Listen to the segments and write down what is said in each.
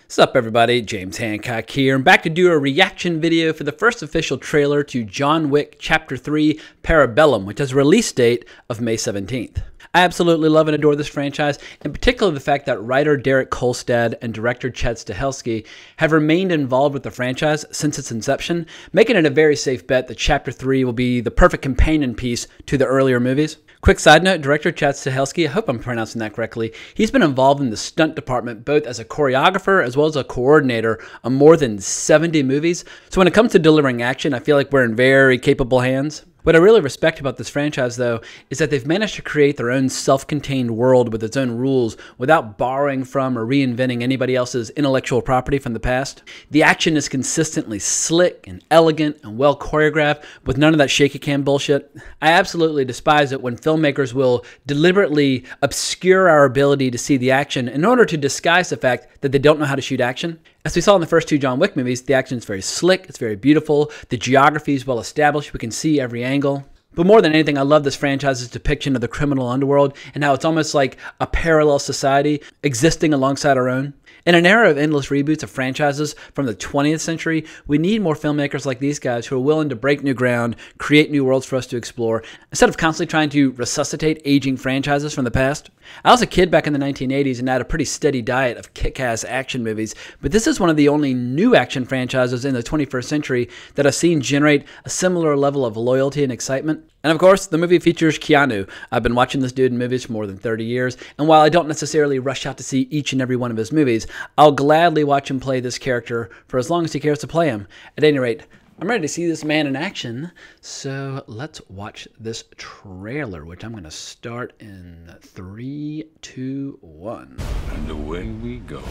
What's up, everybody? James Hancock here. I'm back to do a reaction video for the first official trailer to John Wick Chapter 3 Parabellum, which has a release date of May 17th. I absolutely love and adore this franchise, in particular the fact that writer Derek Kolstad and director Chad Stahelski have remained involved with the franchise since its inception, making it a very safe bet that Chapter 3 will be the perfect companion piece to the earlier movies. Quick side note, director Chad Stahelski, I hope I'm pronouncing that correctly, he's been involved in the stunt department both as a choreographer as well as a coordinator on more than 70 movies. So when it comes to delivering action, I feel like we're in very capable hands. What I really respect about this franchise, though, is that they've managed to create their own self-contained world with its own rules without borrowing from or reinventing anybody else's intellectual property from the past. The action is consistently slick and elegant and well choreographed with none of that shaky cam bullshit. I absolutely despise it when filmmakers will deliberately obscure our ability to see the action in order to disguise the fact that they don't know how to shoot action. As we saw in the first two John Wick movies, the action is very slick, it's very beautiful, the geography is well established, we can see every angle. But more than anything, I love this franchise's depiction of the criminal underworld and how it's almost like a parallel society existing alongside our own. In an era of endless reboots of franchises from the 20th century, we need more filmmakers like these guys who are willing to break new ground, create new worlds for us to explore, instead of constantly trying to resuscitate aging franchises from the past. I was a kid back in the 1980s and had a pretty steady diet of kick-ass action movies, but this is one of the only new action franchises in the 21st century that I've seen generate a similar level of loyalty and excitement. And of course, the movie features Keanu. I've been watching this dude in movies for more than 30 years, and while I don't necessarily rush out to see each and every one of his movies, I'll gladly watch him play this character for as long as he cares to play him. At any rate, I'm ready to see this man in action, so let's watch this trailer, which I'm going to start in 3, 2, 1. And away we go.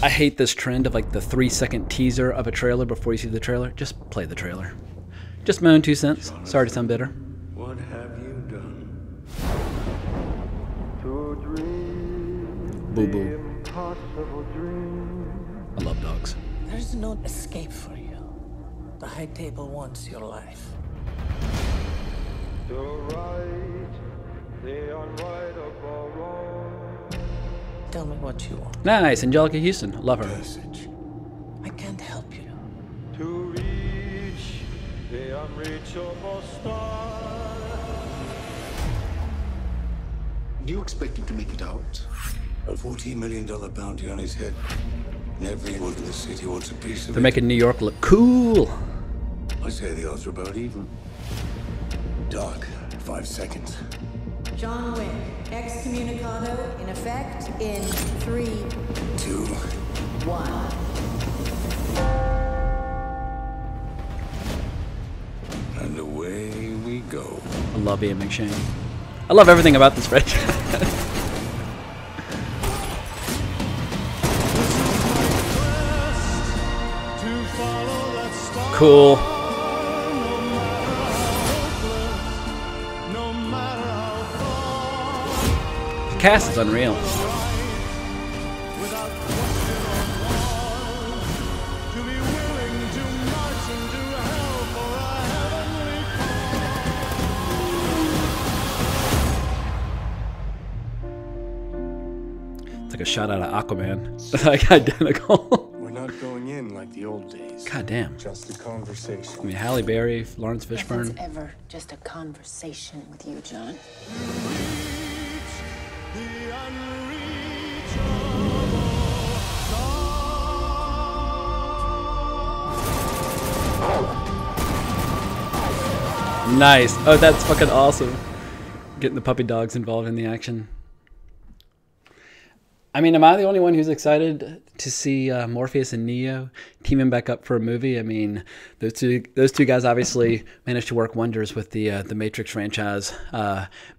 I hate this trend of like the 3-second teaser of a trailer before you see the trailer. Just play the trailer. Just my own 2 cents. Sorry to sound bitter. What have you done? Boo boo. I love dogs. There's no escape for you. The high table wants your life. The right, the unrightable wrong. Tell me what you want. Nice, Angelica Houston. Love her. Message. I can't help you. To reach the unreachable star. Do you expect him to make it out? A $14 million bounty on his head. And everyone in the city wants a piece of They're it. making New York look cool. I say the odds are about even. Doc, 5 seconds. John Wick, excommunicado in effect in 3, 2. 1. And away we go. I love Ian McShane. I love everything about this franchise. Cool. The cast is unreal. It's like a shot out of Aquaman. It's like identical. We're not going in like the old days. God damn. Just a conversation. I mean, Halle Berry, Lawrence Nothing's Fishburne. ever just a conversation with you, John. Nice. Oh, that's fucking awesome. Getting the puppy dogs involved in the action. I mean, am I the only one who's excited to see Morpheus and Neo teaming back up for a movie? I mean, those two guys obviously managed to work wonders with the Matrix franchise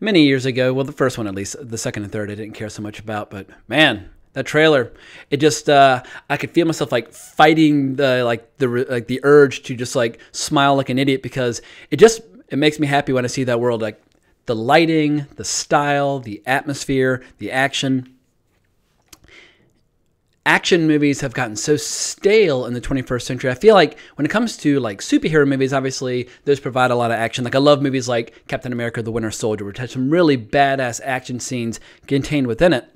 many years ago. Well, the first one at least. The second and third I didn't care so much about, but man, that trailer, it just I could feel myself like fighting the urge to just like smile like an idiot, because it makes me happy when I see that world, like the lighting, the style, the atmosphere, the action. Action movies have gotten so stale in the 21st century. I feel like when it comes to like superhero movies, obviously those provide a lot of action. Like I love movies like Captain America: The Winter Soldier, which has some really badass action scenes contained within it.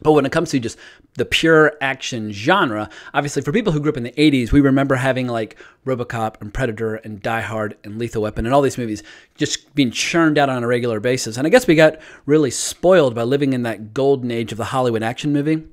But when it comes to just the pure action genre, obviously for people who grew up in the 80s, we remember having like RoboCop and Predator and Die Hard and Lethal Weapon and all these movies just being churned out on a regular basis. And I guess we got really spoiled by living in that golden age of the Hollywood action movie.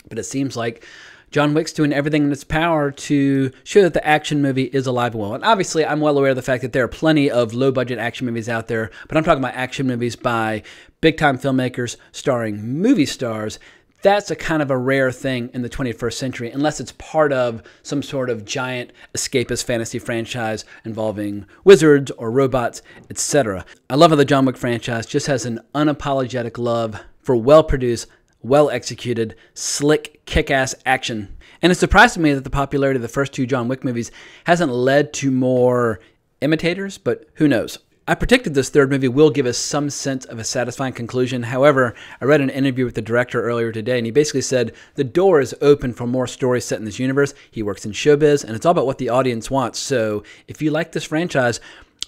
But it seems like John Wick's doing everything in its power to show that the action movie is alive and well. And obviously, I'm well aware of the fact that there are plenty of low-budget action movies out there, but I'm talking about action movies by big-time filmmakers starring movie stars. That's a kind of a rare thing in the 21st century, unless it's part of some sort of giant escapist fantasy franchise involving wizards or robots, etc. I love how the John Wick franchise just has an unapologetic love for well-produced, well-executed, slick, kick-ass action. And it surprises me that the popularity of the first two John Wick movies hasn't led to more imitators, but who knows? I predicted this third movie will give us some sense of a satisfying conclusion. However, I read an interview with the director earlier today, and he basically said the door is open for more stories set in this universe. He works in showbiz, and it's all about what the audience wants. So if you like this franchise,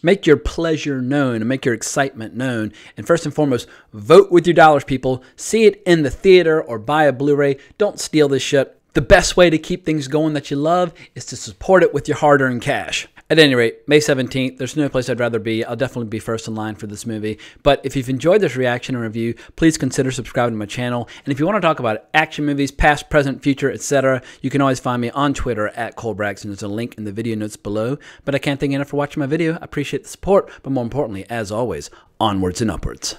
make your pleasure known and make your excitement known. And first and foremost, vote with your dollars, people. See it in the theater or buy a Blu-ray. Don't steal this shit. The best way to keep things going that you love is to support it with your hard-earned cash. At any rate, May 17th, there's no place I'd rather be. I'll definitely be first in line for this movie. But if you've enjoyed this reaction and review, please consider subscribing to my channel. And if you want to talk about action movies, past, present, future, etc., you can always find me on Twitter at ColeBraxton. There's a link in the video notes below. But I can't thank you enough for watching my video. I appreciate the support. But more importantly, as always, onwards and upwards.